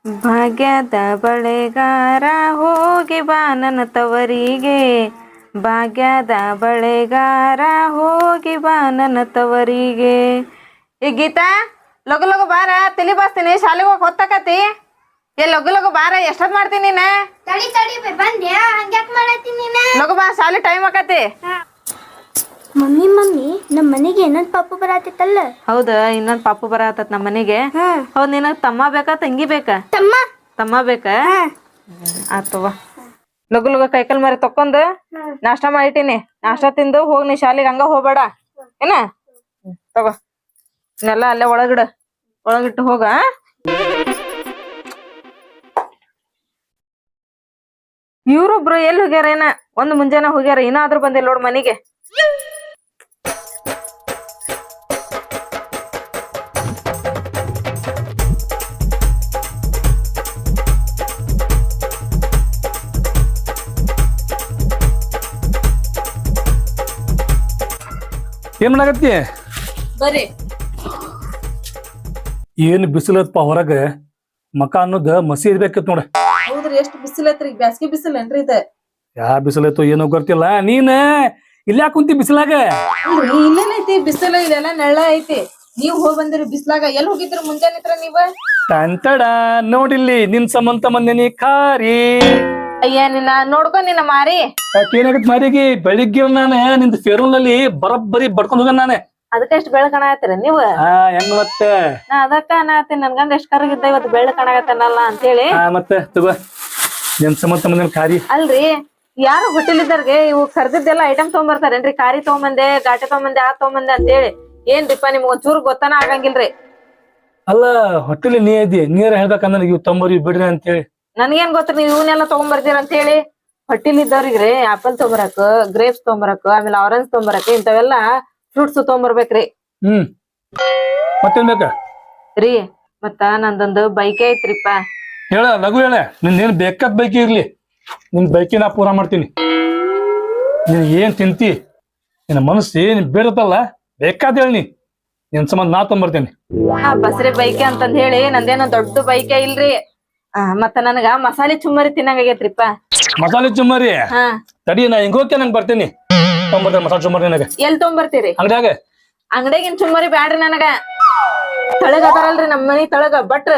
ಭಾಗ್ಯದ ಬಳೆಗಾರ ಹೋಗಿ ಬಾ ನನ್ನ ತವರಿಗೆ, ಭಾಗ್ಯದ ಬಳೆಗಾರ ಹೋಗಿ ಬಾ ನನ್ನ ತವರಿಗೆ. ಈ ಗೀತಾ ಲಗು ಲಗು ಬಾರ, ತಲಿ ಬಾಸ್ತೀನಿ, ಶಾಲೆಗೆ ಹೋಗಿ ಹೊತ್ತಕತಿ. ಲಗು ಲಗು ಬಾರ, ಎಷ್ಟೊತ್ ಮಾಡ್ತೀನಿ ನೀನ? ತಡಿ ತಡಿ ಬಂದ್ಯಾ? ಹಂಗ್ಯಾಕ್ ಮಾಡತ್ತೀನಿ ನೀನ? ಲಗು ಬಾ, ಶಾಲೆ ಟೈಮ್ ಆಕತಿ. ಮಮ್ಮಿ ಮಮ್ಮಿ, ನಮ್ಮ ಮನೆಗೆ ಇನ್ನೊಂದ್ ಪಾಪು ಬರಾತಿತ್ತಲ್ಲ. ಹೌದ, ಇನ್ನೊಂದ್ ಪಾಪು ಬರತತ್ ನಮ್ಮ ಮನೆಗೆ. ಹೌದ್, ನಿನಗ್ ತಮ್ಮ ಬೇಕಾ ತಂಗಿ ಬೇಕಾ? ತಮ್ಮ ಬೇಕಾ? ಆತವ. ಲಗು ಲಗು ಕೈಕಲ್ ಮರಿ ತಕೊಂಡ್ ನಾಷ್ಟಾ ಮಾಡಿಟ್ಟಿನಿ. ನಾಷ್ಟಾ ತಿಂದು ಹೋಗ್, ನೀ ಶಾಲೆಗೆ ಹಂಗ ಹೋಗ್ಬೇಡ ಏನ. ತಗೋ, ನೆಲ್ಲ ಅಲ್ಲೇ ಒಳಗಿಟ್ಟು ಹೋಗ. ಇವ್ರೊಬ್ರು ಎಲ್ಲಿ ಹೋಗ್ಯಾರ ಏನ? ಒಂದ್ ಮುಂಜಾನೆ ಹೋಗ್ಯಾರ, ಇನ್ನಾದ್ರೂ ಬಂದಿಲ್ಲ ನೋಡ್ ಮನಿಗೆ. ಏನ್ ಮಾಡಾಕತ್ತಿ? ಬರ್ರಿ. ಏನ್ ಬಿಸಿಲತ್ಪ ಹೊರಗ, ಮಕ ಅನ್ನೋದ್ ಮಸಿ ಇರ್ಬೇಕಿತ್ ನೋಡ. ಹೌದ್ರಿ, ಎಷ್ಟ್ ಬಿಸಿಲೈತ್ರಿ, ಬ್ಯಾಸ್ಗಿ ಬಿಸಿಲೇನ್ರಿ ಇದ? ಯಾ ಬಿಸಿಲೈತೋ ಏನೋ ಗೊತ್ತಿಲ್ಲ. ನೀನ್ ಇಲ್ಯಾಕ ಕುಂತಿ ಬಿಸಿಲಾಗ? ಇಲ್ಲೇನೈತಿ ಬಿಸಿಲು, ಇದೆಲ್ಲ ನೆಳ್ಳ ಐತಿ. ನೀವ್ ಹೋಗ್ ಬಂದಿರಿ ಬಿಸ್ಲಾಗ. ಎಲ್ಲಿ ಹೋಗಿದ್ರಿ ಮುಂಜಾನೆ ನೀವ? ತಂತಡ ನೋಡಿಲ್ಲಿ, ನಿನ್ ಸಮಂತ ಮಂದಿನಿ ಖಾರಿ. ಅಯ್ಯ, ನಿನ್ನ ನೋಡ್ಕೊ ನಿನ್ನ ಮಾರಿ. ಏನಾಗತ್ ಮಾರಿಗೆ? ಬೆಳಿಗ್ಗೆ ನಾನು ನಿಂದ ಫೇರೂಲ್ ನಲ್ಲಿ ಬರಬ್ಬರಿ ಬಡ್ಕೊಂಡ್ ಹೋಗ ನಾನೇ. ಅದಕ್ಕೆ ಎಷ್ಟ್ ಬೆಳ್ ಕಾಣಾಕತ್ತೀರ ನೀವ್? ಹೆಂಗ್ ಮತ್ತೆ? ನಾ ಅದಕ್ಕ ಅನ್ನತೀನಿ, ನನ್ ಗಂಡ ಎಷ್ಟ್ ಕರಗಿದ್ದ ಇವತ್ತು ಬೆಳ್ಳ ಕಾಣಾಕತ್ತಾನಲ್ಲ ಅಂತ ಹೇಳಿ. ಮತ್ತೆ ತಗೋ, ನಿನ್ ಸಮಂತ ಮಂದಿನ ಖಾರಿ. ಅಲ್ರಿ, ಯಾರು ಹೋಟೆಲಿದ್ದರ್ಗೆ ಇವು ಕರ್ದಿದ್ದೆಲ್ಲ ಐಟಮ್ ತಗೊಂಬರ್ತಾರೇನ್ರಿ? ಖಾರಿ ತಗೊಂಬಂದೆ, ಘಾಟಿ ತಗೊಂಬಂದೆ, ಆ ತಗೊಂಬಂದೆ ಅಂತೇಳಿ. ಏನ್ರಿಪ್ಪ ನಿಮ್ಗ ಒಂಚೂರು ಗೊತ್ತಾನ ಆಗಂಗಿಲ್ರಿ. ಅಲ್ಲ, ಹೊಟ್ಟೆಲಿ ನೀ ಇದ್ದಿ, ನೀರ ಹೇಳ್ಬೇಕ ನನಗೆ ಇವ್ ತೊಂಬರಿ ಬಿಡ್ರಿ ಅಂತೇಳಿ. ನನ್ಗೇನ್ ಗೊತ್ತ್ರಿ ನೀವ್ ಇವನ್ನೆಲ್ಲ ತಗೊಂಬರ್ತೀರ ಅಂತ ಹೇಳಿ. ಹೊಟ್ಟಿಲಿದ್ದವ್ರಿಗ್ರಿ ಆಪಲ್ ತಗೊಂಬರಕ್, ಗ್ರೇಪ್ಸ್ ತಗೊಂಬರಕ್, ಆಮೇಲೆ ಆರೆಂಜ್ ತಗೊಂಬರಕ್, ಇಂಥವೆಲ್ಲಾ ಫ್ರೂಟ್ಸ್ ತಗೊಂಬರ್ಬೇಕ್ರಿ. ಮತ್ತೇನ್ ಬೇಕ ರೀ? ಮತ್ತ ನಂದೊಂದು ಬೈಕೆ ಐತ್ರಿಪ್ಪ. ಹೇಳ ಲಘು ಹೇಳ, ನಿನ್ ಬೇಕಾದ್ ಬೈಕಿ ಇರ್ಲಿ, ನಿನ್ ಬೈಕಿ ನಾ ಪೂರಾ ಮಾಡ್ತೀನಿ. ನೀನ್ ಏನ್ ತಿಂತಿ, ನಿನ್ನ ಮನಸ್ಸು ಏನ್ ಬೇಡತ್ತಲ್ಲ, ಬೇಕಾದ್ ಹೇಳಿ, ನಿನ್ ಸಂಬಂಧ ನಾ ತೊಂಬರ್ತೇನೆ. ಬಸ್ರಿ ಬೈಕೆ ಅಂತಂದ್ ಹೇಳಿ ನಂದೇನೋ ದೊಡ್ಡ ಬೈಕೆ ಇಲ್ರಿ. ಮತ್ತ ನನಗ ಮಸಾಲೆ ಚುಮ್ಮರಿ ತಿನ್ನಂಗಾಗೈತ್ರಿಪ್ಪ. ಮಸಾಲೆ ಚುಮ್ಮರಿ? ತಡಿ, ನಾ ಹಿಂಗ ಹೋಗ್ತೇನೆ, ನಂಗೆ ಬರ್ತೀನಿ. ತೊಂಬರ್ತೇನೆ ಮಸಾಲೆ ಚುಮ್ಮರಿ. ನನಗೆ ಎಲ್ ತೊಗೊಂಬರ್ತೀರಿ? ಅಂಗಡ್ಯಾಗ. ಅಂಗಡಿಯಾಗಿನ್ ಚುಮ್ಮರಿ ಬ್ಯಾಡ್ರಿ ನನಗ. ತಳಗ ಅದಾರಲ್ರಿ ನಮ್ ಮನಿ ತಳಗ ಭಟ್ರ,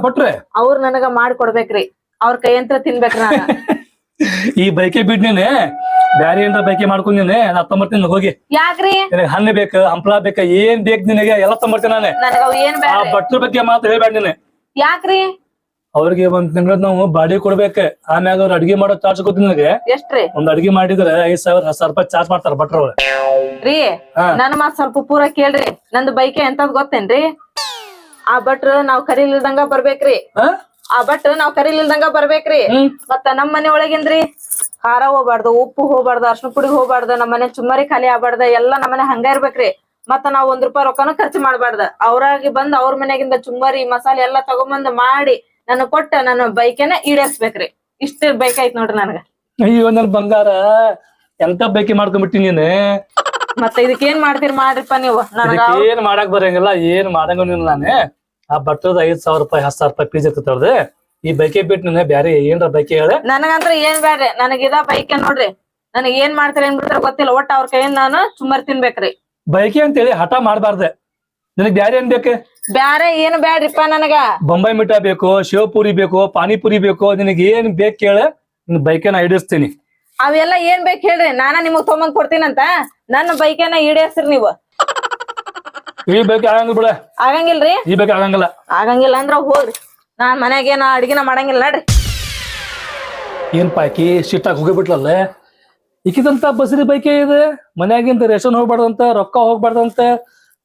ಭಟ್ರೆ ಅವ್ರ ನನಗ ಮಾಡ್ಕೊಡ್ಬೇಕ್ರಿ. ಅವ್ರ ಕೈಯಂತ್ರ ತಿನ್ಬೇಕ್ರಿ ನಾನು. ಈ ಬೈಕೆ ಬಿಡ್ನೇನೆ, ಬ್ಯಾರೆ ಏನ್ರ ಬೈಕೆ ಮಾಡ್ಕೊಂಡೇನೆ, ನಾ ತೊಂಬರ್ತೀನಿ ಹೋಗಿ. ಯಾಕ್ರಿ? ನಿನಗೆ ಹಣ್ಣು ಬೇಕು, ಹಂಪ್ಲ ಬೇಕು, ಏನ್ ಬೇಕು ನಿನಗೆ ಎಲ್ಲ ತೊಂಬರ್ತೇನೆ ನಾನೇ. ನನಗ ಅವ್ ಏನ್ ಆ ಭಟ್ರ ಬಗ್ಗೆ ಮಾತ್ರ ಹೇಳ್ಬೇಡ ನೀನೆ. ಯಾಕ್ರಿ? ಅವ್ರಿಗೆ ಒಂದ್ ತಿಂಗಳ ನಾವು ಬಾಡಿ ಕೊಡ್ಬೇಕ. ಆಮ್ಯಾಗ ಅವ್ರ ಅಡ್ಗೆ ಮಾಡೋ ಚಾರ್ಜ್ ಗೊತ್ತ ನನಗೆ. ಎಷ್ಟ್ರಿ? ಒಂದ್ ಅಡ್ಗೆ ಮಾಡಿದ್ರೆ 5,000 10,000 ರೂಪಾಯಿ ಚಾರ್ಜ್ ಮಾಡ್ತಾರ ಭಟ್ರ ಅವ್ರ. ರೀ, ನನ್ ಮಾತ್ ಸ್ವಲ್ಪ ಪೂರ ಕೇಳ್ರಿ. ನಂದು ಬೈಕೆ ಎಂತದ್ ಗೊತ್ತೇನ್ರಿ? ಆ ಭಟ್ರು ನಾವ್ ಕರೀಲಿಲ್ದಂಗ ಬರ್ಬೇಕ್ರಿ. ಮತ್ತ ನಮ್ ಮನೆ ಒಳಗಿಂದ್ರಿ ಖಾರ ಹೋಗ್ಬಾರ್ದು, ಉಪ್ಪು ಹೋಗ್ಬಾರ್ದು, ಅರ್ಶಿನ ಪುಡಿ ಹೋಗ್ಬಾರ್ದು, ನಮ್ ಮನೆ ಚುಮ್ಮರಿ ಖಾಲಿ ಆಗ್ಬಾರ್ದ, ಎಲ್ಲಾ ನಮ್ಮನೆ ಹಂಗ ಇರ್ಬೇಕ್ರಿ. ಮತ್ತ ನಾವ್ ₹1 ರೊಕ್ಕನು ಖರ್ಚು ಮಾಡ್ಬಾರ್ದ. ಅವ್ರಾಗಿ ಬಂದ್ ಅವ್ರ ಮನೆಗಿಂದ ಚುಮ್ಮರಿ ಮಸಾಲೆ ಎಲ್ಲಾ ತಗೊಂಬಂದ್ ಮಾಡಿ ನನಗ್ ಕೊಟ್ಟ ನನ್ನ ಬೈಕೆನ ಈಡೇರ್ಸ್ಬೇಕ್ರಿ. ಇಷ್ಟ ಬೈಕ್ ಐತ್ ನೋಡ್ರಿ ನನಗ. ಅಯ್ಯೋ ನನ್ ಬಂಗಾರ, ಎಂತ ಬೈಕಿ ಮಾಡ್ಕೊಂಡ್ಬಿಟ್ಟಿ ನೀನ್. ಮತ್ತ ಇದಕ್ಕೇನ್ ಮಾಡ್ತೀರಿ ಮಾಡ್ರಿಪ್ಪ ನೀವು. ಏನ್ ಮಾಡಕ್ ಬರಂಗಿಲ್ಲ, ಏನ್ ಮಾಡಂಗಿಲ್ಲ. ನಾನೇ ಆ ಭಟ್ರದ 5,000 ರೂಪಾಯಿ 10,000 ರೂಪಾಯಿ ಫೀಸ್ ಇರ್ತದ. ಈ ಬೈಕೆ ಬಿಟ್ಟು ನೀನೆ ಬ್ಯಾರೆ ಏನ್ರ ಬೈಕೆ ಹೇಳ. ನನಗಂತ್ರ ಏನ್ ಬ್ಯಾಡ್ರಿ, ನನಗಿದ ಬೈಕೆ ನೋಡ್ರಿ. ನನಗ್ ಏನ್ ಮಾಡ್ತೀರಿ ಏನ್ ಬಿಡ್ತಾರ ಗೊತ್ತಿಲ್ಲ, ಒಟ್ಟ ಅವ್ರ ಕೈಯಿಂದ ನಾನು ಚುಮ್ಮರಿ ತಿನ್ಬೇಕ್ರಿ. ಬೈಕೆ ಅಂತೇಳಿ ಹಠ ಮಾಡ್ಬಾರ್ದ. ನಿನಗ್ ಬ್ಯಾರೆ ಏನ್ ಬೇಕು? ಬ್ಯಾರೆ ಏನು ಬ್ಯಾಡ್ರಿಪ್ಪ ನನಗ. ಬೊಂಬೈ ಮಿಠಾ ಬೇಕು, ಶಿವಪುರಿ ಬೇಕು, ಪಾನಿಪುರಿ ಬೇಕು, ನಿನಗ್ ಏನ್ ಬೇಕ್ ಕೇಳ, ನಿನ್ ಬೈಕೆನ ಇಡಿಸ್ತೀನಿ. ಅವೆಲ್ಲ ಏನ್ ಬೇಕ್ ಹೇಳ್ರಿ, ನಾನ ನಿಮಗ್ ತೊಗೊಂಬಂದ್ ಕೊಡ್ತೀನಂತ. ನನ್ನ ಬೈಕೆನ ಈಡೇರ್ಸ್ರಿ ನೀವು. ಈ ಬೈಕ್ ಆಗಂಗಿಲ್ಲ ಬಿಡ. ಆಗಂಗಿಲ್ರಿ? ಈ ಬೈಕ್ ಆಗಂಗಿಲ್ಲ. ಆಗಂಗಿಲ್ಲ ಅಂದ್ರ ಹೋಗ್ರಿ, ನಾನ್ ಮನ್ಯಾಗೇನ ಅಡ್ಗಿನ ಮಾಡಂಗಿಲ್ಲ ನಡ್ರಿ. ಏನ್ ಪಾಕಿ ಸಿಟ್ಟಾಗಿ ಹೋಗಿಬಿಟ್ಲಲ್ಲ. ಇಕ್ಕಿದಂತ ಬಸ್ರಿ ಬೈಕೆ ಇದೆ, ಮನ್ಯಾಗಿಂತ ರೇಷನ್ ಹೋಗ್ಬಾರ್ದಂತ, ರೊಕ್ಕ ಹೋಗ್ಬಾರ್ದಂತ.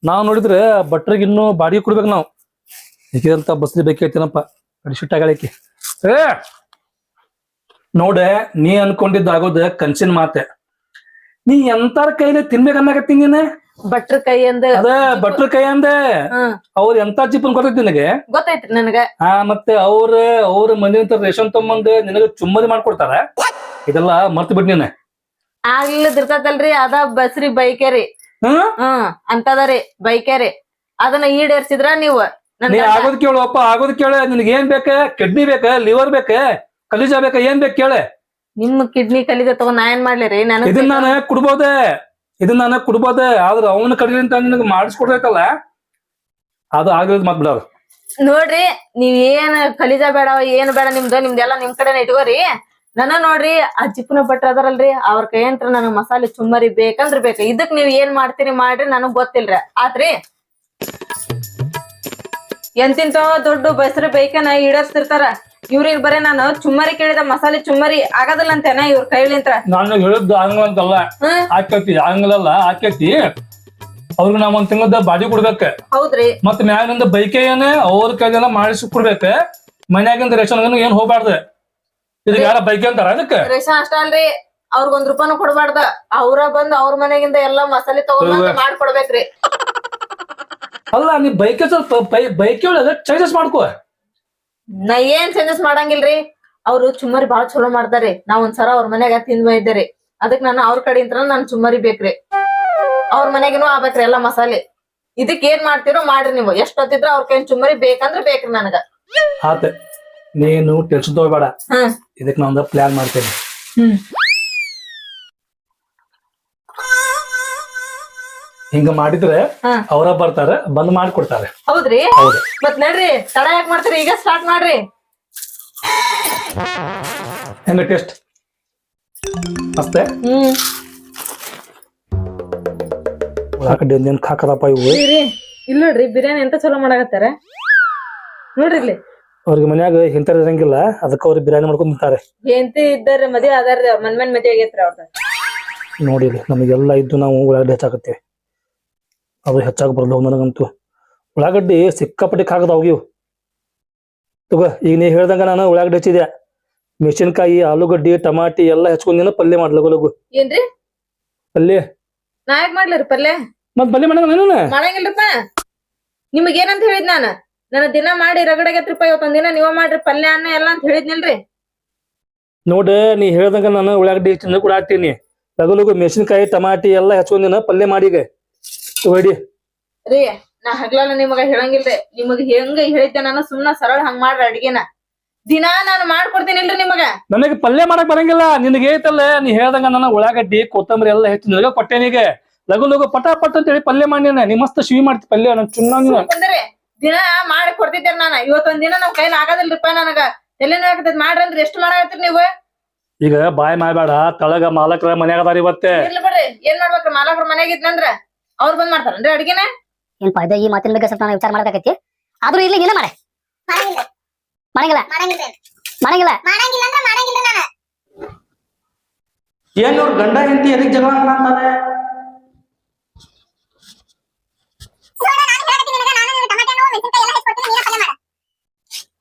ನಾವ್ ನೋಡಿದ್ರೆ ಭಟ್ರಿಗೆ ಇನ್ನೂ ಬಾಡಿಗೆ ಕೊಡ್ಬೇಕು ನಾವು. ಇಕ್ಕಿದಂತ ಬಸ್ರಿ ಬೈಕೆ ಐತಿನಪ್ಪ, ಸಿಟ್ಟಾಗಳಿಕಿ. ನೋಡ, ನೀ ಅನ್ಕೊಂಡಿದ್ದಾಗೋದ ಕನ್ಸಿನ ಮಾತೆ. ನೀ ಎಂತಾರ ಕೈಲಿ ತಿನ್ಬೇಕನ್ನಾಗತ್ತಿ ನೀನ. ಭಟ್ರ ಕೈಯಿಂದ? ಅದ ಭಟ್ರ ಕೈ ಅಂದೆ. ಅವ್ರ ಎಂತ ಚಿಪ್ಪನ್ ಗೊತ್ತೈತಿ ನಿನಗೆ? ಗೊತ್ತೈತ್ರಿ ನನಗ. ಮತ್ತೆ ಅವ್ರ ಮನೆಯಿಂದ ರೇಷನ್ ತಗೊಂಬಂದ್ ನಿನಗ ಚುಮ್ಮದಿ ಮಾಡ್ಕೊಡ್ತಾರ. ಇದೆಲ್ಲ ಮರ್ತ ಬಿಡ್ ನೀನ. ಆಗ್ಲಿದಿರ್ತೈತಲ್ರಿ, ಅದ ಬಸ್ರಿ ಬೈಕೆ ರೀ. ಅಂತದರಿ ಬೈಕೆ ರೀ. ಅದನ್ನ ಈಡೇರ್ಸಿದ್ರ ನೀವು ನೀ ಆಗೋದ್ ಕೇಳು ಅಪ್ಪ, ಆಗೋದ್ ಕೇಳ. ನಿನ್ಗೆ ಏನ್ ಬೇಕ? ಕಿಡ್ನಿ ಬೇಕ, ಲಿವರ್ ಬೇಕ, ಕಲಿಜ ಬೇಕ, ಏನ್ ಬೇಕ ಕೇಳ. ನಿಮ್ ಕಿಡ್ನಿ ಕಲಿದ ತಗೊಂಡ್ ನಾ ಏನ್ ಮಾಡ್ಲಿರಿ? ಇದನ್ನ ನಾನು ಕುಡ್ಬೋದೆ, ಆದ್ರ ಅವನ ಕಡೆಯಿಂದ ನಿನಗೆ ಮಾಡಿಸ್ಕೊಡ್ಬೇಕಲ್ಲ, ಅದು ಆಗಿರೋದು ಮತ್ ಬಿಡೋದು. ನೋಡ್ರಿ, ನೀವ್ ಏನ್ ಕಲಿಜ ಬೇಡ ಏನ್ ಬೇಡ, ನಿಮ್ದೆಲ್ಲ ನಿಮ್ ಕಡೆನೆ ಇಟ್ಕೋರಿ. ನನ್ನ ನೋಡ್ರಿ, ಅಜ್ಜಿಪ್ಪನ ಭಟ್ರ ಅದಾರಲ್ರಿ, ಅವ್ರ ಕೈಯಂತ್ರ ನನಗ್ ಮಸಾಲೆ ಚುಮ್ಮರಿ ಬೇಕಂದ್ರ ಬೇಕು. ಇದಕ್ ನೀವ್ ಏನ್ ಮಾಡ್ತೀರಿ ಮಾಡ್ರಿ, ನನಗ್ ಗೊತ್ತಿಲ್ರಿ. ಆತ್ರಿ, ಎಂತಿಂತ ದೊಡ್ಡ ಬಸ್ರು ಬೇಕನ ಈಡಸ್ತಿರ್ತಾರ. ಇವ್ರಿಗೆ ಬರೇ ನಾನು ಚುಮ್ಮರಿ ಕೇಳಿದ ಮಸಾಲೆ ಚುಮ್ಮರಿ ಆಗದಿಲ್ಲ ಅಂತೇನ ಇವ್ರ ಕೈಲಿಂತ್ರ. ನಾನು ಹೇಳಿದ್ದು ಆಂಗ್ಲ ಅಂತಲ್ಲ, ಆಕೇತಿ ಆಂಗ್ಲಲ್ಲ, ಆಕೇತಿ. ಅವ್ರಿಗೆ ನಾವ್ ಒಂದ್ ತಿಂಗಳದ ಬಾಡಿ ಕೊಡ್ಬೇಕ. ಹೌದ್ರಿ. ಮತ್ ಮ್ಯಾಗಿಂದ ಬೈಕೆ ಏನೇ ಅವ್ರ ಕೈಲೆಲ್ಲ ಮಾಡಿಸಿ ಕೊಡ್ಬೇಕ. ಮನ್ಯಾಗಿಂದ ರೇಷನ್ ಏನ್ ಹೋಗ್ಬಾರ್ದು. ಇದಕ್ಕೆ ಯಾರ ಬೈಕೆ ಅಂತಾರ? ಅದಕ್ಕೆ ರೇಷನ್ ಅಷ್ಟ ಅಲ್ರಿ, ಅವ್ರಿಗೆ ₹1 ಕೊಡ್ಬಾರ್ದ. ಅವ್ರ ಬಂದ್ ಅವ್ರ ಮನೆಗಿಂದ ಎಲ್ಲಾ ಮಸಾಲೆ ತಗೊಂಡ್ ಮಾಡ್ಕೊಡ್ಬೇಕ್ರಿ. ಅಲ್ಲ, ನೀ ಬೈಕೆ ಸ್ವಲ್ಪ ಬೈಕೆ ಒಳಗ ಚೇಂಜಸ್ ಮಾಡ್ಕೋ. ನಾ ಏನ್ ಚೇಂಜಸ್ ಮಾಡಂಗಿಲ್ರಿ. ಅವ್ರು ಚುಮ್ಮರಿ ಬಾಳ ಚಲೋ ಮಾಡ್ತಾರಿ. ನಾ ಒಂದ್ಸಲ ಅವ್ರ ಮನ್ಯಾಗ ತಿಂದ್ ಬೈದ್ರಿ. ಅದಕ್ ನಾನು ಅವ್ರ ಕಡೆಯಿಂದ ನಾನ್ ಚುಮ್ಮರಿ ಬೇಕ್ರಿ. ಅವ್ರ ಮನೆಗನು ಆಗ್ಬೇಕ್ರಿ ಎಲ್ಲಾ ಮಸಾಲೆ. ಇದಕ್ ಏನ್ ಮಾಡ್ತಿರೋ ಮಾಡ್ರಿ. ನೀವು ಎಷ್ಟ್ ಹೊತ್ತಿದ್ರ ಅವ್ರ ಕೈ ಚುಮ್ಮರಿ ಬೇಕಂದ್ರ ಬೇಕ್ರಿ ನನಗ. ಆತ, ನೀನು ಟೆನ್ಷನ್ ತಗೋಬೇಡ. ಇದಕ್ ನಾ ಒಂದ್ ಪ್ಲಾನ್ ಮಾಡ್ತೇನೆ. ಹಿಂಗ ಮಾಡಿದ್ರೆ ಅವರ ಬರ್ತಾರ, ಬಂದ್ ಮಾಡ್ಕೊಡ್ತಾರೆ. ಹೌದ್ರಿ? ಮತ್ ನಡ್ರಿ, ತಡ ಯಾಕೆ ಮಾಡ್ತೀರಿ? ಈಗ ಸ್ಟಾರ್ಟ್ ಮಾಡ್ರಿ. ಹೆಂಗ ಟೇಸ್ಟ್ ಅಷ್ಟೇ? ಉಳ್ಳಾಗಡ್ಡಿ ಒಂದೇನ್ ಹಾಕದಪ್ಪ ಇವು. ಇಲ್ಲ ನೋಡ್ರಿ, ಬಿರಿಯಾನಿ ಎಂತ ಚಲೋ ಮಾಡಾಕತ್ತಾರ ನೋಡ್ರಿ. ಇಲ್ಲಿ ಅವ್ರಿಗೆ ಮನ್ಯಾಗ ಹಿಂತಾರ ಇರಂಗಿಲ್ಲ, ಅದಕ್ಕ ಅವ್ರಿಗೆ ಬಿರಿಯಾನಿ ಮಾಡ್ಕೊಂಡ್ ತಿಂತಾರೆ. ಎಂತಿ ಇದ್ದಾರ ಮದ್ವೆ ಆದಾರ್ರಿ, ಅವ್ರ ಮನ್ ಮದ್ವೆ ಆಗೈತ್ರಿ ಅವ್ರ. ನೋಡಿ, ನಮಗೆಲ್ಲ ಇದ್ದು ನಾವು ಉಳ್ಳಾಗಡ್ಡಿ ಹೆಚ್ಚಾಕತ್ತೇವೆ. ಅದು ಹೆಚ್ಚಾಗಿ ಬರ್ಲ ನನಗಂತೂ. ಉಳ್ಳಾಗಡ್ಡಿ ಸಿಕ್ಕಾಪಟ್ಟಿ ಹಾಕದಾವ್ ಇವು. ತಗೋ, ಈಗ ನೀ ಹೇಳ್ದಂಗ ನಾನು ಉಳ್ಳಾಗಡ್ಡಿ ಹೆಚ್ಚಿದೆ, ಮೆಣಸಿನ್ಕಾಯಿ, ಆಲೂಗಡ್ಡಿ, ಟಮಾಟಿ ಎಲ್ಲ ಹೆಚ್ಕೊಂಡ್ ಪಲ್ಯ ಮಾಡ್ ಲಗು ಲಗು. ಏನ್ರಿ ಪಲ್ಯ? ನಾ ಯಾಕೆ ಮಾಡ್ಲಾರಿ ಪಲ್ಯ? ಮತ್ ಪಲ್ಯ ಮಾಡಂಗಿಲ್ರಪ್ಪ. ನಿಮಗ್ ಏನಂತ ಹೇಳಿದ್ ನಾನು? ನನ್ನ ದಿನ ಮಾಡಿ ರಗಡಾಗೈತ್ರಿಪ್ಪ, ಇವತ್ತೊಂದ್ ದಿನ ನೀವ ಮಾಡ್ರಿ ಪಲ್ಯ ಅನ್ನ ಎಲ್ಲ ಅಂತ ಹೇಳಿದ್ನಿಲ್ರಿ. ನೋಡ, ನೀ ಹೇಳ್ದಂಗ ನಾನು ಉಳ್ಳಾಗಡ್ಡಿ ಹೆಚ್ಚಿನ ಕೂಡ ಹಾಕ್ತೀನಿ. ಲಗು ಲಗು ಮೆಣಸಿನ್ಕಾಯಿ, ಟಮಾಟಿ ಎಲ್ಲ ಹೆಚ್ಕೊಂದಿನ ಪಲ್ಯ ಮಾಡೀಗ ತಗೋಡಿ ರೀ. ನಾ ಹಗ್ಲಲ್ಲ ನಿಮಗ ಹೇಳಂಗಿಲ್ರಿ. ನಿಮಗ್ ಹೆಂಗ ಹೇಳಿದ್ದೆ ನಾನು, ಸುಮ್ನ ಸರಳ ಹಂಗ್ ಮಾಡ್ರಿ ಅಡ್ಗೆನ. ದಿನಾ ನಾನು ಮಾಡ್ಕೊಡ್ತೀನಿಲ್ರಿ ನಿಮಗ. ನನಗೆ ಪಲ್ಯ ಮಾಡಕ್ ಬರಂಗಿಲ್ಲ. ನಿನಗೆ ಐತಲ್ಲ, ನೀ ಹೇಳ್ದಂಗ ನಾನು ಉಳ್ಳಾಗಡ್ಡಿ ಕೊತ್ತಂಬರಿ ಎಲ್ಲ ಹೆಚ್ಚಿನ ಕೊಟ್ಟೆನಿಗೆ. ಲಗು ಲಗು ಪಟ ಪಟ್ ಅಂತ ಹೇಳಿ ಪಲ್ಯ ಮಾಡಿ ನೀ ಮಸ್ತ್ ಶಿವಿ ಮಾಡ್ತಿ ಪಲ್ಯ. ನನ್ ಚುನ್ನ ದಿನ ಮಾಡಿ ಕೊಡ್ತಿದ್ದೆ ನಾನು. ಇವತ್ತೊಂದ್ ದಿನ ನಮ್ ಕೈಲಿ ಆಗೋದಿಲ್ರಿಪ್ಪ. ನನಗ ಎಲ್ಲಿನ ಆಗ್ತೈತಿ ಮಾಡ್ರಿ ಅಂದ್ರೆ ಎಷ್ಟು ಮಾಡಾಕತ್ತೀರಿ ನೀವು? ಈಗ ಬಾಯ್ ಮಾಡ್ಬೇಡ, ತಳಗ ಮಾಲಕ್ರ ಮನ್ಯಾಗ ಅದಾರ ಇವತ್ತೆ. ಇರ್ಲಿ ಬಿಡ್ರಿ, ಏನ್ ಮಾಡ್ಬೇಕ್ರಿ? ಮಾಲಕ್ರ ಮನ್ಯಾಗ ಇದ್ನಂದ್ರ ಅವ್ರು ಬಂದ್ ಮಾಡ್ತಾರನ್ರಿ ಅಡ್ಗೆನ? ಏನ್ಪಾ ಇದು? ಈ ಮಾತಿನ ಬಗ್ಗೆ ಸ್ವಲ್ಪ ನಾನು ವಿಚಾರ ಮಾಡಬೇಕಾಗೈತಿ. ಆದ್ರೂ ಇರ್ಲಿ, ನೀನೇ ಮಾಡೆ. ಮಾಡಂಗಿಲ್ಲ ಏನ್ ಇವ್ರ ಗಂಡ ಹೆಂಡತಿ ಎದಕ್ ಜಗಳ ಮಾಡ್ತಾರೆ?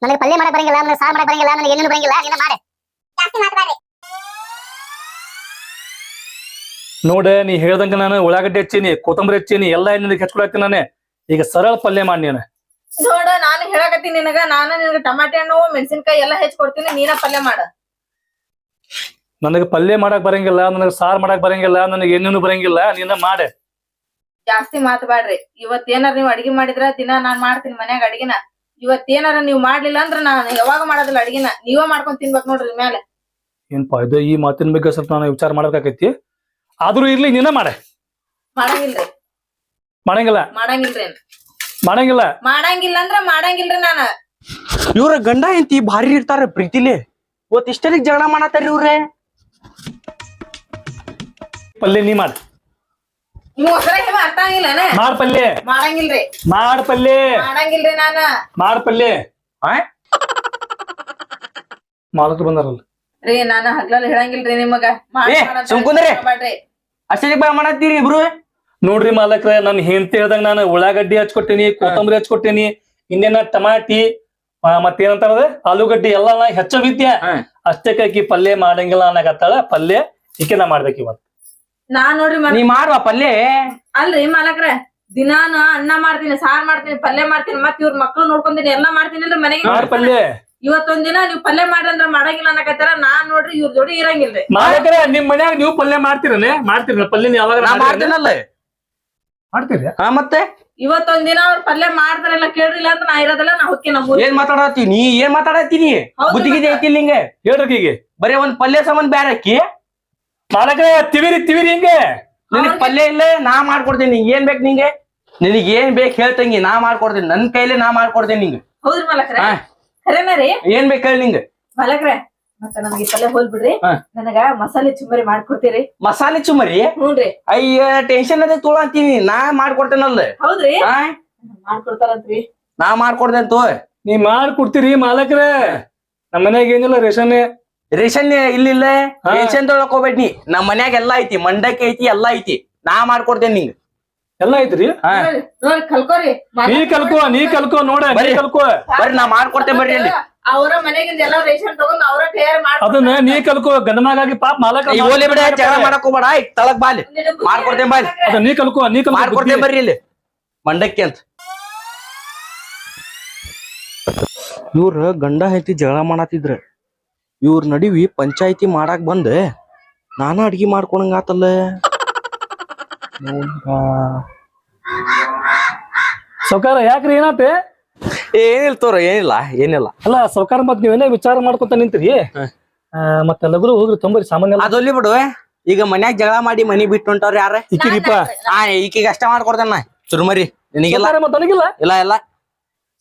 ನನಗೆ ಪಲ್ಯ ಮಾಡಕ್ ಬರಂಗಿಲ್ಲ, ನನಗೆ ಸಾರು ಮಾಡಕ್ ಬರಂಗಿಲ್ಲ, ನನಗೆ ಏನೇನು ಬರಂಗಿಲ್ಲ. ನೀನ ಮಾಡೆ. ನೋಡ, ನೀ ಹೇಳ್ದಂಗ ನಾನು ಉಳ್ಳಾಗಡ್ಡಿ ಹೆಚ್ಚೀನಿ, ಕೊತ್ತಂಬರಿ ಹೆಚ್ಚೀನಿ, ಎಲ್ಲ ನಿನಗೆ ಹೆಚ್ಕೊಳತ್ತೀನಿ ನಾನೇ. ಈಗ ಸರಳ ಪಲ್ಯ ಮಾಡಿ ನೀನು. ನೋಡ, ನಾನು ಹೇಳಕತ್ತೀನಿ ನಿನಗ, ನಾನು ನಿನಗ ಟಮಾಟೆ ಹಣ್ಣು ಮೆಣಸಿನ್ಕಾಯಿ ಎಲ್ಲ ಹೆಚ್ಚ್ ಕೊಡ್ತೀನಿ, ನೀನ ಪಲ್ಯ ಮಾಡ. ನನಗೆ ಪಲ್ಯ ಮಾಡಕ್ ಬರಂಗಿಲ್ಲ, ನನಗೆ ಸಾರು ಮಾಡಕ್ ಬರಂಗಿಲ್ಲ, ನನಗೆ ಏನೇನು ಬರಂಗಿಲ್ಲ. ನೀನ ಮಾಡೆ. ಜಾಸ್ತಿ ಮಾತಬ್ಯಾಡ್ರಿ. ಇವತ್ತೇನಾರ ನೀವ್ ಅಡಿಗೆ ಮಾಡಿದ್ರ ದಿನ ನಾನ್ ಮಾಡ್ತೀನಿ ಮನ್ಯಾಗ ಅಡಿಗೆನ. ಇವತ್ತೇನಾರ ನೀವ್ ಮಾಡ್ಲಿಲ್ಲ ಅಂದ್ರ ನಾನು ಯಾವಾಗ ಮಾಡೋದಿಲ್ಲ ಅಡಿಗೆನ. ನೀವ ಮಾಡ್ಕೊಂಡ್ ತಿನ್ಬೇಕ್ ನೋಡ್ರಿ ಮೇಲೆ. ಏನ್ಪಾ ಇದು? ಈ ಮಾತಿನ ಬಗ್ಗೆ ಸ್ವಲ್ಪ ನಾನು ವಿಚಾರ ಮಾಡ್ಬೇಕಾಕೈತಿ. ಆದ್ರೂ ಇರ್ಲಿ, ನೀನ ಮಾಡೆ. ಮಾಡಂಗಿಲ್ರಿ ಮಾಡಂಗಿಲ್ಲ ಅಂದ್ರ ಮಾಡಂಗಿಲ್ರಿ ನಾನು. ಇವ್ರ ಗಂಡ ಹೆಂಡತಿ ಭಾರಿ ಇರ್ತಾರ ಪ್ರೀತಿಲಿ. ಇವತ್ ಇಷ್ಟರಿಗೆ ಜಗಳ ಮಾಡತ್ತಾರ ಇವ್ರೆ. ಪಲ್ಯ ನೀ ಮಾಡ. ನೀವು ಅರ್ಥ ಆಗಿಲ್ಲ ಮಾಡ್ ಪಲ್ಯ. ಮಾಡಂಗಿಲ್ರಿ ನಾನು. ಮಾಡ್ ಪಲ್ಯ. ಮಾಲಕ್ರು ಬಂದಾರಲ್ಲ ರೀ, ನಾನು ಹಗ್ಲಲ್ಲಿ ಹೇಳಂಗಿಲ್ರಿ ನಿಮಗ. ಸುಮ್ಕುಂದ್ರಿ, ಅಷ್ಟೇ ಮಾಡತ್ತೀರಿ ಇಬ್ರು. ನೋಡ್ರಿ ಮಾಲಕ್ರ, ನನ್ ಹೆಂಡತಿ ಹೇಳ್ದಂಗ ನಾನು ಉಳ್ಳಾಗಡ್ಡಿ ಹಚ್ಕೊಟ್ಟೇನಿ, ಕೊತ್ತಂಬರಿ ಹಚ್ಕೊಟ್ಟೇನಿ, ಇನ್ನೇನ ಟಮಾಟಿ ಮತ್ತೇನಂತಾರದ ಆಲೂಗಡ್ಡಿ ಎಲ್ಲ ಹೆಚ್ಚವಿದ್ಯ. ಅಷ್ಟಕ್ಕಾಕಿ ಪಲ್ಯ ಮಾಡಂಗಿಲ್ಲ ಅನ್ನಕತ್ತಾಳ. ಪಲ್ಯ ಈಕೆ ನಾ ಮಾಡ್ಬೇಕು ಇವತ್ತು. ನಾನ್ ನೋಡ್ರಿ ನೀ ಮಾಡುವ ಪಲ್ಯ. ಅಲ್ರಿ ಮಾಲಕ್ರ, ದಿನಾನ ಅನ್ನ ಮಾಡ್ತೀನಿ, ಸಾರ್ ಮಾಡ್ತೀನಿ, ಪಲ್ಯ ಮಾಡ್ತೀನಿ, ಮತ್ ಇವ್ರ ಮಕ್ಳು ನೋಡ್ಕೊಂತೀನಿ, ಎಲ್ಲಾ ಮಾಡ್ತೀನಿ ಮನೆಗೆ. ಪಲ್ಯ ಇವತ್ತೊಂದ್ ದಿನ ನೀವ್ ಪಲ್ಯ ಮಾಡ್ರಿ ಅಂದ್ರ ಮಾಡಂಗಿಲ್ಲ ಅನ್ನಕತ್ತಾರ. ನಾನ್ ನೋಡ್ರಿ ಇವ್ರ ಜೋಡಿ ಇರಂಗಿಲ್ರಿ. ಮಾಲಕ್ರ, ನಿಮ್ ಮನ್ಯಾಗ ನೀವು ಪಲ್ಯ ಮಾಡ್ತೀರ ಪಲ್ಯ? ಯಾವಾಗ ಮಾಡ್ತೀನಲ್ಲ. ಮಾಡ್ತೀರಿ? ಮತ್ತೆ ಇವತ್ತೊಂದ್ ದಿನ ಅವ್ರ ಪಲ್ಯ ಮಾಡ್ತಾರಲ್ಲ ಕೇಳಿಲ್ಲ ಅಂತ ನಾ ಇರೋದಲ್ಲ ನಾ ಹೊಕ್ಕಿ ನಮ್ಮ ಏನ್ ಮಾತಾಡತ್ತೀನಿ ಏನ್ ಮಾತಾಡತ್ತೀನಿ ಹೌದು ಬುದ್ಧಿಗಿದೆ ಐತಿಲ್ಲ ಹಿಂಗೆ ಹೇಳ್ರಿ ಈಗ ಬರೀ ಒಂದ್ ಪಲ್ಯ ಸಂಬಂಧ ಬ್ಯಾರೆ ಅಕ್ಕಿ ಮಾಲಕ ತಿವಿರಿ ಹಿಂಗೆ ನಿನಗ್ ಪಲ್ಯ ಇಲ್ಲ ನಾ ಮಾಡ್ಕೊಡ್ತೀನಿ ನಿಂಗೆ ಏನ್ ಬೇಕು ನಿಂಗೆ ನಿನಗ್ ಏನ್ ಬೇಕು ಹೇಳ್ತಂಗಿ ನಾ ಮಾಡ್ಕೊಡ್ತೀನಿ ನನ್ ಕೈಲೇ ನಾ ಮಾಡ್ಕೊಡ್ತೀನಿ ನಿಂಗೆ ಹೌದ್ರಿ ಮಾಲಕ್ರೆ ಹಾ. ಖರೇನ ರೀ ಏನ್ ಬೇಕು ಹೇಳಿ ನಿಂಗೆ ಮಾಲಕ್ರೆ ಮತ್ತ ನಮ್ಗೆ ಈ ಪಲ್ಯ ಹೋಲ್ ಬಿಡ್ರಿ ಹಾ. ನನಗ ಮಸಾಲೆ ಚುಮ್ಮರಿ ಮಾಡ್ಕೊಡ್ತೀರಿ ಮಸಾಲೆ ಚುಮ್ಮರಿ ಹ್ಞೂನ್ರಿ ಅಯ್ಯ ಟೆನ್ಷನ್ ಅದೇ ತುಳ ಅಂತೀನಿ ನಾ ಮಾಡ್ಕೊಡ್ತೇನಲ್ಲ ಹೌದ್ರಿ ಹಾ ಮಾಡ್ಕೊಡ್ತಾರಂತ್ರಿ ನಾ ಮಾಡ್ಕೊಡ್ತೇನೆ ತೋ ನೀ ಮಾಡ್ಕೊಡ್ತೀರಿ ಮಾಲಕ್ರೆ ನಮ್ಮ ಮನ್ಯಾಗ ಏನಿಲ್ಲ ರೇಷನ್ ರೇಷನ್ ಇಲ್ಲ ಹಾ. ರೇಷನ್ ತೊಳಕ್ ಹೋಗ್ಬೇಡಿ ನೀ ನಮ್ ಮನ್ಯಾಗ ಎಲ್ಲಾ ಐತಿ ಮಂಡಕ್ಕಿ ಐತಿ ಎಲ್ಲಾ ಐತಿ ನಾ ಮಾಡ್ಕೊಡ್ತೇನೆ ನಿಂಗೆ ಎಲ್ಲ ಐತ್ರಿ ಹಾ ನೋಡ್ರಿ ಕಲ್ಕೋರಿ ನೀ ಕಲ್ಕೋ ನೋಡ ನೀ ಬರ್ರಿ. ಕಲ್ಕೋ ಬರ್ರಿ ನಾ ಮಾಡ್ಕೊಡ್ತೇನೆ ಬರ್ರಿ ಅಲ್ಲಿ ಅವರ ಮನೆಗಿಂದ ಎಲ್ಲ ರೇಷನ್ ತಗೊಂಡ್ ಅವರ ತಯಾರು ಅದನ್ನ ನೀ ಕಲ್ಕೋ ಗಂಡಮಾಗಾಗಿ ಪಾಪ ಮಾಲಕ ಈ ಓಲಿ ಬಿಡ ಜಗಳ ಮಾಡಕ್ ಹೋಗ್ಬೇಡ ಈಗ ತಳಕ್ ಬಾಲಿ ಮಾಡ್ಕೊಡ್ತೇನೆ ಬಾಲಿ ಅದ ನೀ ಕಲ್ಕೋ ಮಾಡ್ಕೊಡ್ತೇನೆ ಬರ್ರಿ ಇಲ್ಲಿ ಮಂಡಕ್ಕಿ ಅಂತ ಇವ್ರ ಗಂಡ ಹೆಂಡತಿ ಜಗಳ ಮಾಡತ್ತಿದ್ರ ಇವ್ರ ನಡಿವಿ ಪಂಚಾಯತಿ ಮಾಡಾಕ್ ಬಂದ ನಾನ ಅಡ್ಗಿ ಮಾಡ್ಕೊಳಂಗ ಆತಲ್ಲ ಸೌಕಾರ ಯಾಕ್ರಿ ಏನಾತೆ ಏನಿಲ್ಲ ತೋರ ಏನಿಲ್ಲ ಅಲ್ಲ ಸೌಕಾರ ಮತ್ ನೀವೇನೇ ವಿಚಾರ ಮಾಡ್ಕೊತ ನಿಂತ್ರಿ ಮತ್ತೆ ಲಗುರು ಹೋಗ್ರಿ ತೊಂಬರಿ ಸಾಮಾನ್ಯ ಅದೊಲ್ಲಿ ಬಿಡು ಈಗ ಮನ್ಯಾಗ ಜಗಳ ಮಾಡಿ ಮನಿ ಬಿಟ್ಟು ಹೊಂಟವ್ರ ಯಾರ ಇಕ್ಕಿರಿಪ್ಪ ಈಕಿಗೆ ಅಷ್ಟ ಮಾಡ್ಕೊಡ್ತೇನ ಚುರುಮರಿ ನಿನಗೆಲ್ಲ ಸೌಕಾರ ಮತ್ ನನಗಿಲ್ಲ ಇಲ್ಲ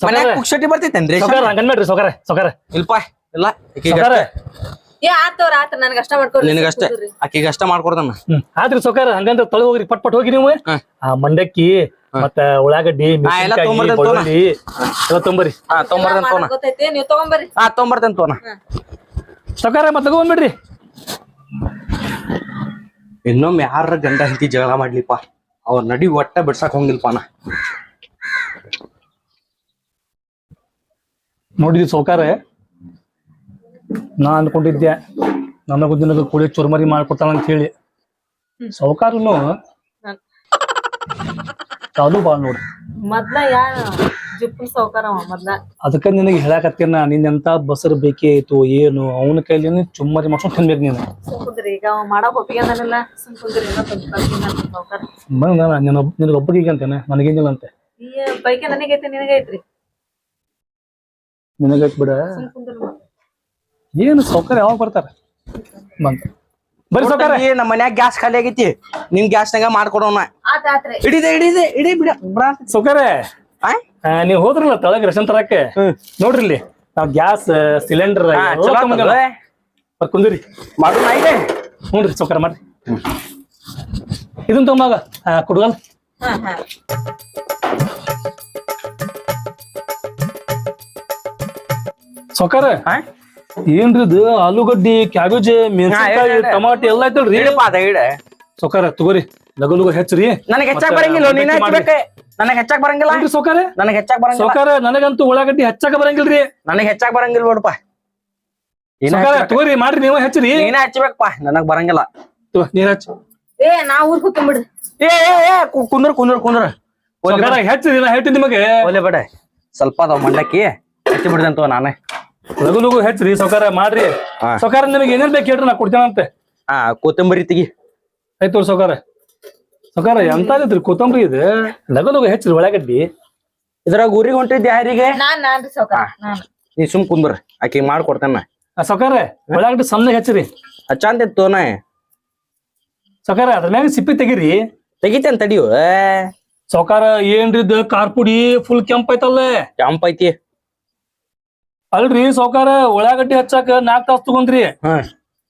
ಮನ್ಯಾಗ ಪುಕ್ಷಟಿ ಬರ್ತೈತೇನ್ರಿ ಸೌಕಾರ ಹಂಗನ್ಬೇಡ್ರಿ ಸೌಕಾರ ಇಲ್ಪ ಇಲ್ಲ ಸೌಕಾರ ಏ ಆತವ್ರ ಆತ ನನ್ಗ ಅಷ್ಟ ಮಾಡ್ಕೊಡ್ರಿ ನಿನಗಷ್ಟೇ ಆಕಿಗೆ ಅಷ್ಟ ಮಾಡ್ಕೊಡ್ತಾನ ಆದ್ರಿ ಸೌಕಾರ ಹಂಗಂದ್ರ ತೊಳೆ ಹೋಗ್ರಿ ಪಟ್ ಹೋಗಿ ನೀವು ಆ ಮಂಡಕ್ಕಿ ಮತ್ತ ಉಳ್ಳಾಗಡ್ಡಿ ಎಲ್ಲ ಮೆಣಸಿನ್ಕಾಯಿ ತೊಗೊಂಬರ್ತೇನೆ ಬೆಳ್ಳುಳ್ಳಿ ಎಲ್ಲ ತೊಂಬರಿ ತೊಂಬರ್ತೇನೆ ತೋನ ಗೊತ್ತೈತಿ ನೀವ್ ತಗೊಂಬರ್ರಿ ತೊಂಬರ್ತೇನೆ ತೋನ ಸೌಕಾರ ಮತ್ ತಗೊಂಡ್ಬಿಡ್ರಿ ಇನ್ನೊಮ್ಮೆ ಯಾರ ಗಂಡ ಹೆಂಡತಿ ಜಗಳ ಮಾಡ್ಲಿಪ್ಪ ಅವ್ರ ನಡಿ ಒಟ್ಟ ಬಿಡ್ಸಕ್ ಹೋಗಿಲ್ಪ ನಾ ನೋಡಿದ್ವಿ ಸೌಕಾರ ನಾ ಅನ್ಕೊಂಡಿದ್ದೆ ನನಗೂ ದಿನದ ಕೂಡಿ ಚುರ್ಮರಿ ಮಾಡ್ಕೊತಾನ ಅಂತ ಹೇಳಿ ಸೌಕಾರನು ಚಾಲು ಬಾ ನೋಡ್ರಿ ಮೊದ್ಲ ಯಾರ ಜಿಪ್ಪು ಸೌಕಾರ ಮೊದ್ಲ ಅದಕ್ಕ ನಿನಗೆ ಹೇಳಾಕತ್ತೇನ ನಿನ್ನಂತ ಬಸರ್ ಬೇಕೇ ಆಯ್ತು ಏನು ಅವನ ಕೈಲಿ ಚುಮ್ಮರಿ ಮಾಡ್ಕೊಂಡು ತಿನ್ಬೇಕು ನೀನು ಸುಮ್ಕುಂದ್ರಿ ಈಗ ಅವ ಮಾಡಕ್ ಒಪ್ಪಿಗೆ ಅಂದನಿಲ್ಲ ಸುಮ್ಕುಂದ್ರಿ ಸೌಕಾರ ನಿನಗೆ ಒಬ್ಬರಿಗೆ ಅಂತೇನೆ ನನಗೇನಿಲ್ಲ ಅಂತೆ ಈ ಬೈಕೆ ನನಗೈತಿ ನಿನಗೈತ್ರಿ ನಿನಗೈತ್ ಬಿಡ ಸುಮ್ಕುಂದ್ರಿ ಏನು ಸೌಕರ್ಯ ಯಾವಾಗ ಬರ್ತಾರ ಬಂತ ಬರ್ರಿ ಸೌಕರ್ಯ ನಮ್ಮ ಮನ್ಯಾಗ ಗ್ಯಾಸ್ ಖಾಲಿ ಆಗೈತಿ ನಿಮ್ ಗ್ಯಾಸ್ನಾಗ ಮಾಡ್ಕೊಡೋಣ ಆತ್ರಿ ಇಡಿ ಬಿಡ ಸೌಕರ್ಯ ನೀವ್ ಹೋದ್ರಲ್ಲ ತಳಗ ರೇಷನ್ ತರಕ್ಕೆ ನೋಡ್ರಿ ಇಲ್ಲಿ ನಾವ್ ಗ್ಯಾಸ್ ಸಿಲಿಂಡರ್ ಕುಂದ್ರಿ ಮಾಡೋಣ ಇದೆ ಹ್ಞೂನ್ರಿ ಸೌಕರ್ಯ ಮಾಡ್ರಿ ಇದನ್ ತಗೊಂಬಾಗ ಕುಡ್ಗಲ್ ಸೌಕರ್ಯ ಏನ್ರಿ ಇದು ಆಲೂಗಡ್ಡಿ ಕ್ಯಾಬೇಜ್ ಮೆಣಸಿನಕಾಯಿ ಟಮಾಟಿ ಎಲ್ಲ ಐತಲ್ರಿ ಸೌಕರ್ಯ ತಗೋರಿ ಲಗು ಹೆಚ್ಚ್ರಿ ನನಗೆ ಹೆಚ್ಚಾಕ್ ಬರಂಗಿಲ್ಲ ನೀನ್ ನನಗೆ ಹೆಚ್ಚಾಕ್ ಬರಂಗಿಲ್ಲ ಸೌಕರ್ಯ ನನಗೆ ಹೆಚ್ಚಾಕ್ ಬರಂಗಿಲ್ಲ ಸೌಕರ್ಯ ನನಗಂತೂ ಉಳ್ಳಾಗಡ್ಡಿ ಹೆಚ್ಚಾಕ ಬರಂಗಿಲ್ರಿ ನನಗೆ ಹೆಚ್ಚಾಕ್ ಬರಂಗಿಲ್ಲ ನೋಡಪ್ಪ ಸೌಕರ್ಯ ತಗೋರಿ ಮಾಡ್ರಿ ನೀವು ಹೆಚ್ಚ್ರಿ ನೀನ ಹಚ್ಬೇಕಪ್ಪ ನನಗ್ ಬರಂಗಿಲ್ಲ ನೀರ್ ಹಚ್ಚ ಏ ನಾ ಊರ್ ಹೋಗ್ಕೊಂಬಿಡ್ರಿ ಕುಂದ್ರ ಸೌಕರ್ಯ ಹೆಚ್ಚ್ರಿ ನಾ ಹೇಳ್ತೀನಿ ನಿಮಗೆ ಒಲೆ ಬೇಡ ಸ್ವಲ್ಪ ಅದಾವ ಮಂಡಕ್ಕಿ ಹಚ್ಚಿ ಬಿಡ್ದಂತ ನಾನೇ ಲಗು ಹೆಚ್ಚ್ರಿ ಸೌಕರ್ಯ ಮಾಡ್ರಿ ಸೌಕರ್ಯ ನಿಮಗೆ ಏನೇನ್ ಬೇಕು ಹೇಳ್ರಿ ನಾ ಕೊಡ್ತೇನಂತೆ ಕೊತ್ತಂಬರಿ ತೆಗಿ ಆಯ್ತು ಸೌಕರ್ಯ ಸೌಕರ್ಯ ಎಂತಾಗತ್ರಿ ಕೊತ್ತಂಬರಿ ಇದೆ ಲಗು ಹೆಚ್ಚ್ರಿ ಉಳ್ಳಾಗಡ್ಡಿ ಇದ್ರಾಗ ಊರಿಗೆ ಹೊಂಟಿದ್ದೆ ಯಾರಿಗೆ ನಾನ್ರಿ ಸೌಕಾರ ನಾನು ನೀ ಸುಮ್ ಕುಂದ್ರ ಆಕಿ ಮಾಡ್ಕೊಡ್ತೇನ ಸೌಕರ್ಯ ಉಳ್ಳಾಗಡ್ಡಿ ಸಣ್ಣ ಹೆಚ್ಚ್ರಿ ಹಚ್ಚಂತ ತೋನ ಸೌಕರ್ಯ ಅದ್ರ ಮ್ಯಾಗ ಸಿಪ್ಪಿ ತೆಗಿರಿ ತೆಗಿತೇನ್ ತಡಿಯು ಸೌಕಾರ ಏನ್ರಿ ಇದು ಖಾರ ಪುಡಿ ಫುಲ್ ಕೆಂಪ್ ಐತಲ್ಲ ಕೆಂಪ್ ಐತಿ ಅಲ್ರಿ ಸೌಕಾರ ಉಳ್ಳಾಗಡ್ಡಿ ಹಚ್ಚಾಕ 4 ತಾಸು ತಗೊಂಡ್ರಿ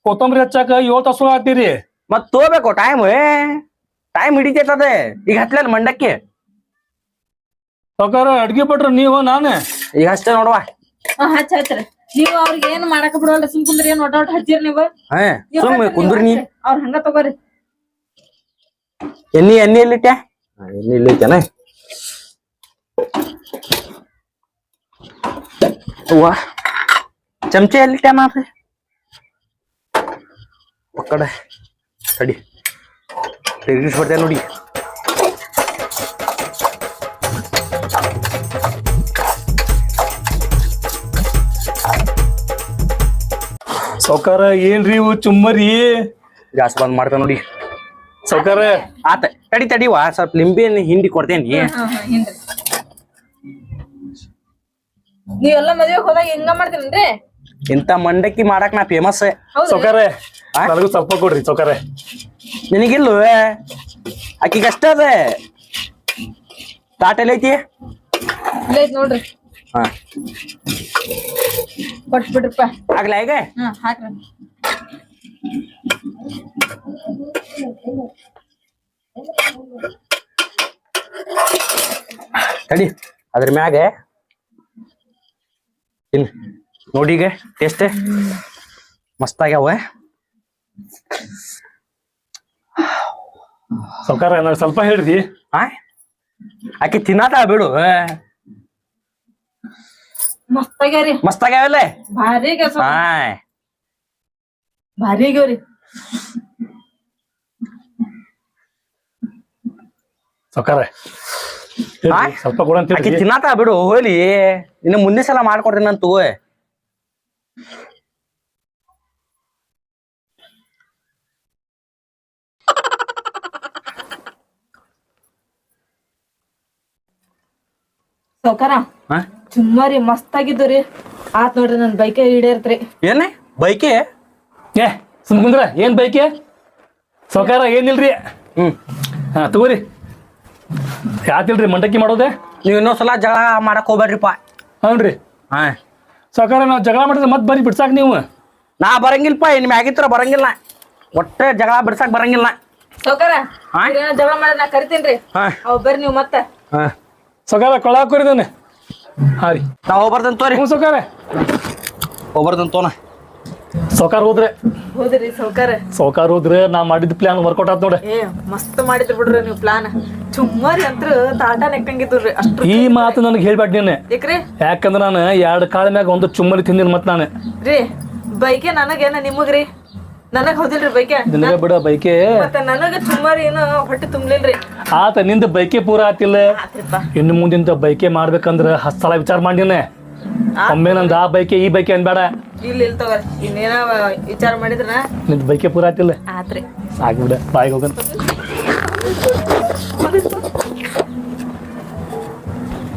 ಕೊತ್ತಂಬರಿ ಹಚ್ಚಾಕ 7 ತಾಸು ಹಾಕ್ತಿರಿ ಮತ್ ತಗೋಬೇಕು ಟೈಮ್ ಹಿಡಿತೈತದ ಈಗ ಹತ್ಲಲ್ಲ ಮಂಡಕ್ಕಿ ಸೌಕಾರ ಅಡ್ಗೆ ಬಿಟ್ರ ನೀವು ನಾನು ಈಗ ಅಷ್ಟೇ ನೋಡುವ ಹಚ್ಚ್ರಿ ನೀವು ಅವ್ರಿಗೆ ಏನ್ ಮಾಡಾಕ ಬಿಡವಲ್ರಿ ಸುಮ್ ಕುಂದ್ರಿ ಏನ್ ಒಟ್ಟ ಹಚ್ಚಿರಿ ನೀವು ಸುಮ್ ಕುಂದ್ರಿ ನೀ ಅವ್ರ ಹಂಗ ತಗೋರಿ ಎಣ್ಣಿ ಎಲ್ಲಿಟ್ಟ ಎಣ್ಣಿ ಇಲ್ಲಿಟ್ಟೇನ ಅವ್ವ ಚಮಚೆ ಎಲ್ಲಿಟ್ಟ ಮಾತ್ರ ಒಕ್ಕಡೆ ತಡಿ ತಿರ್ಗಿಸ್ಬಿಡ್ತೇನೆ ನೋಡಿ ಸೌಕಾರ ಏನ್ರಿ ಇವು ಚುಮ್ಮರಿ ಗ್ಯಾಸ್ ಬಂದ್ ಮಾಡ್ತೇನೆ ನೋಡಿ ಸೌಕಾರ ಆತ ತಡಿವಾ ಸ್ವಲ್ಪ ಲಿಂಬೆಹಣ್ಣು ಹಿಂಡಿ ಕೊಡ್ತೇನಿ ನೀವೆಲ್ಲ ಮದ್ವೆಗ್ ಹೋದಾಗ ಹಿಂಗ ಮಾಡ್ತೀರೇನ್ರಿ? ಇಂತ ಮಂಡಕ್ಕಿ ಮಾಡಕ್ ನಾ ಫೇಮಸ್. ಸೌಕಾರೆ ನನಗೂ ಸ್ವಲ್ಪ ಕೊಡ್ರಿ ಸೌಕಾರೆ. ನಿನಗಿಲ್ವ ಆಕಿಗೆ ಅಷ್ಟ ಅದ ತಾಟ ಎಲ್ಲೈತಿ ಇಲ್ಲ ಐತ್ ನೋಡ್ರಿ. ಹಾ ಕೊಟ್ಬಿಡ್ರಪ್ಪ. ಆಗ್ಲಾ ಈಗ ಹಾಕ್ರಿ. ತಡಿ ಅದ್ರ ಮ್ಯಾಗ ತಿನ್ ನೋಡೀಗ ಟೇಸ್ಟ್ ಮಸ್ತ್ ಆಗ್ಯಾವ. ಸೌಕಾರ ನನಗೆ ಸ್ವಲ್ಪ ಹೇಳ್ರಿ. ಆಕಿ ತಿನ್ನಾತ ಬಿಡು. ಮಸ್ತ್ ಆಗ್ಯಾರಿ. ಮಸ್ತ್ ಆಗ್ಯಾವಲ್ಲ ಭಾರಿ ಕೆಲ್ಸ. ಭಾರಿ ಆಗ್ಯಾವ್ರಿ. ಸೌಕಾರ ಸ್ವಲ್ಪ ಕೊಡ ಅಂತ ಆಕಿ ತಿನ್ನಾತ ಬಿಡು ಹೋಲಿ. ಇನ್ನು ಮುಂದೆ ಸಲ ಮಾಡ್ಕೊಡ್ತೀನಿ ನಂತು. ಸೌಕಾರ ಸುಮ್ಮಾರಿ ಮಸ್ತ್ ಆಗಿದ್ದು ಆತ್ ನೋಡ್ರಿ ನನ್ ಬೈಕೆ ಈಡೇರ್ತ್ರಿ. ಏನೇ ಬೈಕೆ? ಏ ಸುಮ್ ಕುಂದ್ರ ಏನ್ ಬೈಕೆ ಸೌಕಾರ ಏನಿಲ್ರಿ. ಹಾ ತಗೋರಿ. ಯಾತಿಲ್ರಿ ಮಂಡಕ್ಕಿ ಮಾಡೋದೆ. ನೀವ್ ಇನ್ನೊಂದ್ಸಲ ಜಗಳ ಮಾಡಕ್ ಹೋಗ್ಬೇಡ್ರಿಪ್ಪ. ಹೌನ್ರಿ. ಹಾ ಸೌಕಾರ ನಾವ್ ಜಗಳ ಮಾಡಿದ್ರೆ ಮತ್ ಬರೀ ಬಿಡ್ಸಾಕ್ ನೀವು. ನಾ ಬರಂಗಿಲ್ಪ. ಇನ್ ಮ್ಯಾಗಿತ್ರ ಬರಂಗಿಲ್ಲ. ಒಟ್ಟೆ ಜಗಳ ಬಿಡ್ಸಾಕ್ ಬರಂಗಿಲ್ಲ. ಸೌಕಾರ ಜಗಳ ಮಾಡಿ ನಾ ಕರಿತೀನ್ರಿ. ಅವ್ ಬರ್ರಿ ನೀವು ಮತ್ತ. ಸೌಕಾರ ಕೊಳ ಹಾಕೋರಿದಾನೆ. ಹಾ ರೀ ನಾ ಹೋಗ್ಬಾರ್ದಂತ ತೋರಿ. ಹ್ಞೂ ಸೌಕಾರ ಹೋಗ್ಬಾರ್ದಂತ ತೋನ. ಸೌಕಾರ ಹೋದ್ರೆ ಹೋದ್ರಿ ಸೌಕಾರ. ಸೌಕಾರ ಹೋದ್ರೆ ನಾ ಮಾಡಿದ ಪ್ಲಾನ್ ವರ್ಕೌಟ್ ಆತ್ ನೋಡ್ರಿ. ಏ ಮಸ್ತ್ ಮಾಡಿದ್ರಿ ಬಿಡ್ರಿ ನೀವು ಪ್ಲಾನ್. ಚುಮ್ಮಾರಿ ಅಂತ್ರ ತಾಟ ನೆಕ್ಕಂಗಿದ್ರಿ ಅಷ್ಟು. ಈ ಮಾತು ನನಗೆ ಹೇಳ್ಬೇಡ ನೀನೆ. ಯಾಕ್ರಿ? ಯಾಕಂದ್ರ ನಾನು 2 ಕಾಳ ಮ್ಯಾಗ ಒಂದು ಚುಮ್ಮರಿ ತಿಂದಿನ ಮತ್ ನಾನು ರೀ ಬೈಕೆ ನನಗೇನ ನಿಮಗ್ರಿ? ನನಗ್ ಹೌದಿಲ್ರಿ ಬೈಕೆ. ನಿನಗ ಬಿಡ ಬೈಕೆ. ಮತ್ತೆ ನನಗ ಚುಮ್ಮಾರಿ ಏನು ಹೊಟ್ಟೆ ತುಂಬ್ಲಿಲ್ರಿ. ಆತ ನಿಂದ ಬೈಕೆ ಪೂರ ಆತಿಲ್ಲ. ಇನ್ನು ಮುಂದಿಂದ ಬೈಕೆ ಮಾಡ್ಬೇಕಂದ್ರ 10 ಸಲ ವಿಚಾರ ಮಾಡಿನೆ. ಒಮ್ಮೆ ನಂದ ಆ ಬೈಕೆ ಈ ಬೈಕೆ ಅನ್ಬೇಡ. ಇಲ್ಲ ಇಲ್ಲ ತಗೋರಿ. ಇನ್ನೇನ ವಿಚಾರ ಮಾಡಿದ್ರ ನಿಂದ ಬೈಕೆ ಪೂರ ಆತಿಲ್ಲ. ಆತ್ರಿ. ಸಾಕ್ ಬಿಡ ಬಾಯಿಗೆ ಹೋಗನ್.